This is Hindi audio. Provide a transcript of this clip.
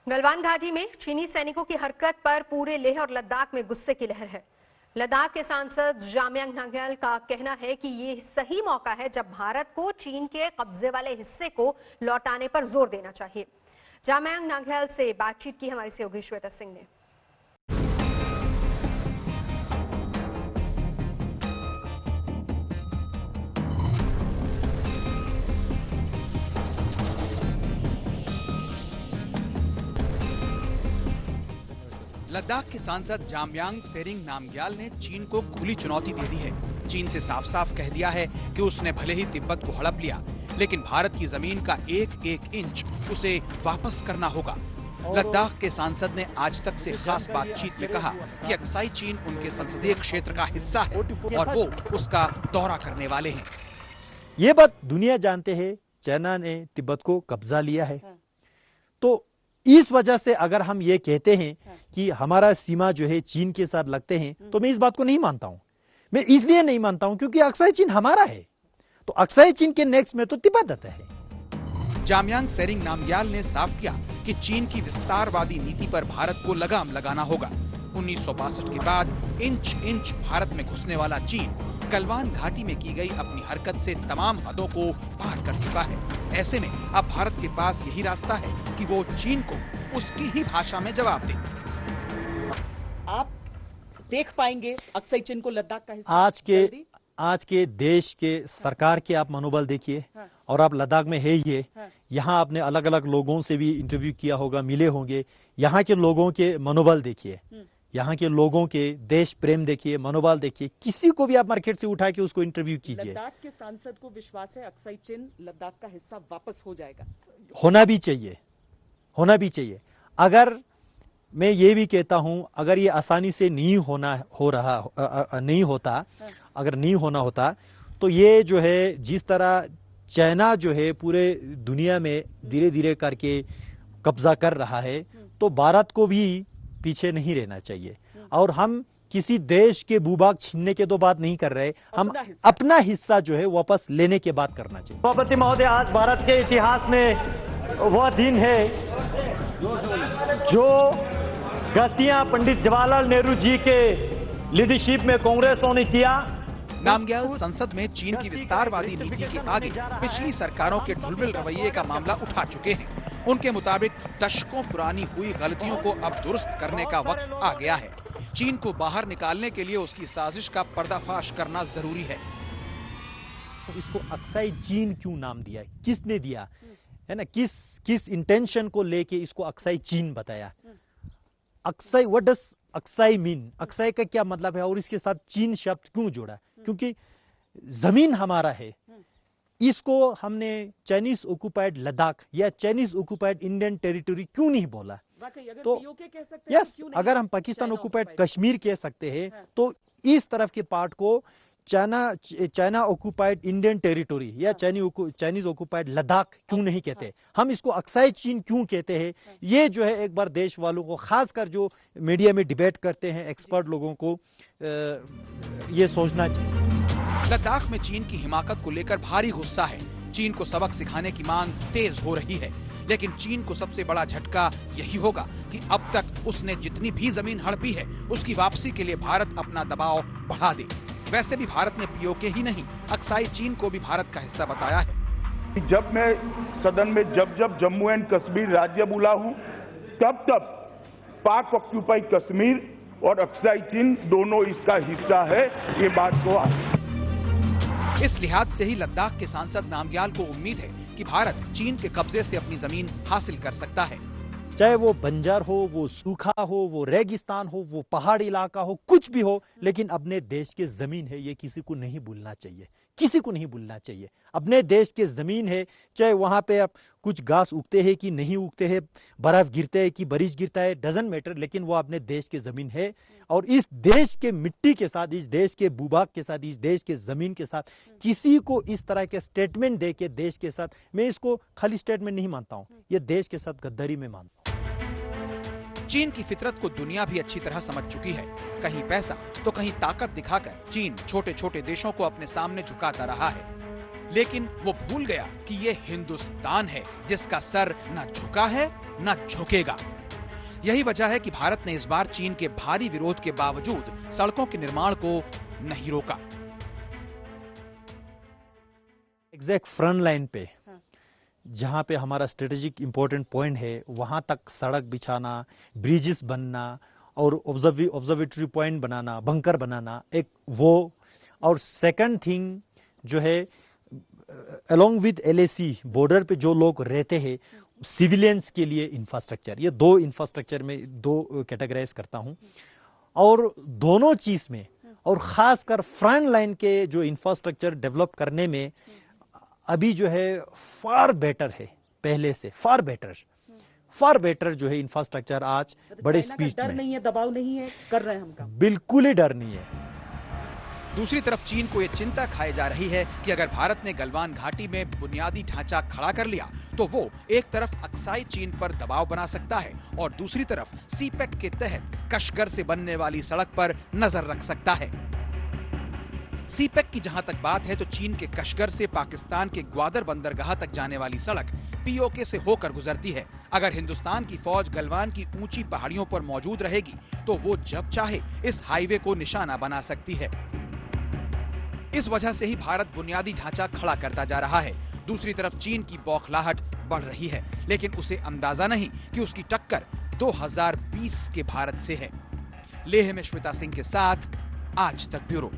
गलवान घाटी में चीनी सैनिकों की हरकत पर पूरे लेह और लद्दाख में गुस्से की लहर है। लद्दाख के सांसद जामयांग नामग्याल का कहना है कि ये सही मौका है जब भारत को चीन के कब्जे वाले हिस्से को लौटाने पर जोर देना चाहिए। जामयांग नामग्याल से बातचीत की हमारी सहयोगी श्वेता सिंह ने। लद्दाख के सांसद जामयांग सेरिंग नामग्याल ने चीन को खुली चुनौती दे दी है। चीन से साफ साफ कह दिया है कि उसने भले ही तिब्बत को हड़प लिया, लेकिन भारत की जमीन का एक एक इंच उसे वापस करना होगा। लद्दाख के सांसद ने आज तक से खास बातचीत में कहा कि अक्साई चीन उनके संसदीय क्षेत्र का हिस्सा है और वो उसका दौरा करने वाले हैं। ये बात दुनिया जानते हैं, चाइना ने तिब्बत को कब्जा लिया है। तो इस वजह से अगर हम ये कहते हैं कि हमारा सीमा जो है चीन के साथ लगते हैं, तो मैं इस बात को नहीं मानता हूं। मैं इसलिए नहीं मानता हूं क्योंकि अक्साई चीन हमारा है, तो अक्साई चीन के नेक्स्ट में तो तिब्बत आता है। जामयांग सेरिंग नामग्याल ने साफ किया कि चीन की विस्तारवादी नीति पर भारत को लगाम लगाना होगा। 1962 के बाद इंच इंच भारत में घुसने वाला चीन गलवान घाटी में की गई अपनी हरकत से तमाम हदों को पार कर चुका है। ऐसे में अब भारत के पास यही रास्ता है कि वो चीन को उसकी ही भाषा में जवाब दे। आप देख पाएंगे अक्साई चीन को लद्दाख का हिस्सा आज के देश के सरकार के आप मनोबल देखिए। और आप लद्दाख में है ही है। यहाँ आपने अलग अलग लोगों से भी इंटरव्यू किया होगा, मिले होंगे। यहाँ के लोगों के मनोबल देखिए, यहाँ के लोगों के देश प्रेम देखिए, मनोबल देखिए। किसी को भी आप मार्केट से उठा के उसको इंटरव्यू कीजिए। लद्दाख के सांसद को विश्वास है अक्साई चीन लद्दाख का हिस्सा वापस हो जाएगा। होना भी चाहिए, होना भी चाहिए। अगर मैं ये भी कहता हूं, अगर ये आसानी से नहीं होना होता तो ये जो है, जिस तरह चाइना जो है पूरे दुनिया में धीरे धीरे करके कब्जा कर रहा है, तो भारत को भी पीछे नहीं रहना चाहिए। और हम किसी देश के भूभाग छीनने के तो बात नहीं कर रहे, हम अपना हिस्सा जो है वापस लेने के बात करना चाहिए। सभापति महोदय, आज भारत के इतिहास में वह दिन है जो गलतियां पंडित जवाहरलाल नेहरू जी के लीडरशिप में कांग्रेसों ने किया। नामग्याल संसद में चीन की विस्तारवादी नीति के आगे पिछली सरकारों के ढुलमिल रवैये का मामला उठा चुके हैं। उनके मुताबिक दशकों पुरानी हुई गलतियों को अब दुरुस्त करने का वक्त आ गया है। चीन को बाहर निकालने के लिए उसकी साजिश का पर्दाफाश करना जरूरी है। इसको अक्साई चीन क्यों नाम दिया, किसने दिया है ना, किस इंटेंशन को लेके इसको अक्साई चीन बताया। Aksai, what does Aksai mean, Aksai का क्या मतलब है और इसके साथ चीन शब्द क्यों जोड़ा? क्योंकि जमीन हमारा है, इसको हमने चाइनीज ऑक्युपाइड लद्दाख या चाइनीज ऑक्युपाइड इंडियन टेरिटरी क्यों नहीं बोला? तो यस, अगर हम पाकिस्तान ऑक्युपाइड कश्मीर कह सकते हैं, तो इस तरफ के पार्ट को चाइना ऑक्युपाइड इंडियन टेरिटरी या चाइनीज ऑक्युपाइड लद्दाख क्यों नहीं कहते? हम इसको अक्साई चीन क्यों कहते हैं? ये जो है एक बार देश वालों को, खासकर जो मीडिया में डिबेट करते हैं एक्सपर्ट लोगों को, ये सोचना चाहिए। लद्दाख में चीन की हिमाकत को लेकर भारी गुस्सा है। चीन को सबक सिखाने की मांग तेज हो रही है, लेकिन चीन को सबसे बड़ा झटका यही होगा कि अब तक उसने जितनी भी जमीन हड़पी है, उसकी वापसी के लिए भारत अपना दबाव बढ़ा दे। वैसे भी भारत ने पीओके ही नहीं, अक्साई चीन को भी भारत का हिस्सा बताया है। जब मैं सदन में जब जम्मू एंड कश्मीर राज्य बोला हूं, तब पाक ऑक्यूपाइड कश्मीर और अक्साई चीन दोनों इसका हिस्सा है, ये बात को। इस लिहाज से ही लद्दाख के सांसद नामग्याल को उम्मीद है कि भारत चीन के कब्जे से अपनी जमीन हासिल कर सकता है। चाहे वो बंजर हो, वो सूखा हो, वो रेगिस्तान हो, वो पहाड़ी इलाका हो, कुछ भी हो, लेकिन अपने देश के जमीन है, ये किसी को नहीं भूलना चाहिए, किसी को नहीं भूलना चाहिए। अपने देश के जमीन है, चाहे वहां पे अब कुछ घास उगते हैं कि नहीं उगते हैं, बर्फ गिरते है कि बारिश गिरता है, डजंट मैटर, लेकिन वो अपने देश के जमीन है। और इस देश के मिट्टी के साथ, इस देश के भूभाग के साथ, इस देश के जमीन के साथ किसी को इस तरह के स्टेटमेंट दे के देश के साथ, मैं इसको खाली स्टेटमेंट नहीं मानता हूं, ये देश के साथ गद्दारी में मानता हूं। चीन की फितरत को दुनिया भी अच्छी तरह समझ चुकी है। कहीं पैसा तो कहीं ताकत दिखाकर चीन छोटे छोटे देशों को अपने सामने झुकाता रहा है, लेकिन वो भूल गया कि ये हिंदुस्तान है जिसका सर न झुका है न झुकेगा। यही वजह है कि भारत ने इस बार चीन के भारी विरोध के बावजूद सड़कों के निर्माण को नहीं रोका। एग्जैक्ट फ्रंट लाइन पे जहां पे हमारा स्ट्रेटेजिक इंपॉर्टेंट पॉइंट है वहां तक सड़क बिछाना, ब्रिजेस बनना और ऑब्जर्वेटरी पॉइंट बनाना, बंकर बनाना, एक वो। और सेकंड थिंग जो है अलोंग विद LAC बॉर्डर पे जो लोग रहते हैं सिविलियंस के लिए इंफ्रास्ट्रक्चर, ये दो इंफ्रास्ट्रक्चर में दो कैटेगराइज करता हूं। और दोनों चीज में और खासकर फ्रंट लाइन के जो इंफ्रास्ट्रक्चर डेवलप करने में अभी जो है फार बेटर है, पहले से फार बेटर जो है इंफ्रास्ट्रक्चर आज बड़े स्पीड में। डर नहीं है, दबाव नहीं है, कर रहे हैं हम काम। बिल्कुल ही डर नहीं है। दूसरी तरफ चीन को यह चिंता खाई जा रही है कि अगर भारत ने गलवान घाटी में बुनियादी ढांचा खड़ा कर लिया तो वो एक तरफ अक्साई चीन पर दबाव बना सकता है और दूसरी तरफ सीपेक के तहत कशगर से बनने वाली सड़क पर नजर रख सकता है। सीपेक की जहां तक बात है तो चीन के कशगर से पाकिस्तान के ग्वादर बंदरगाह तक जाने वाली सड़क POK से होकर गुजरती है। अगर हिंदुस्तान की फौज गलवान की ऊंची पहाड़ियों पर मौजूद रहेगी तो वो जब चाहे इस हाईवे को निशाना बना सकती है। इस वजह से ही भारत बुनियादी ढांचा खड़ा करता जा रहा है। दूसरी तरफ चीन की बौखलाहट बढ़ रही है, लेकिन उसे अंदाजा नहीं कि उसकी टक्कर 2020 के भारत से है। लेह में श्वेता सिंह के साथ आज तक ब्यूरो।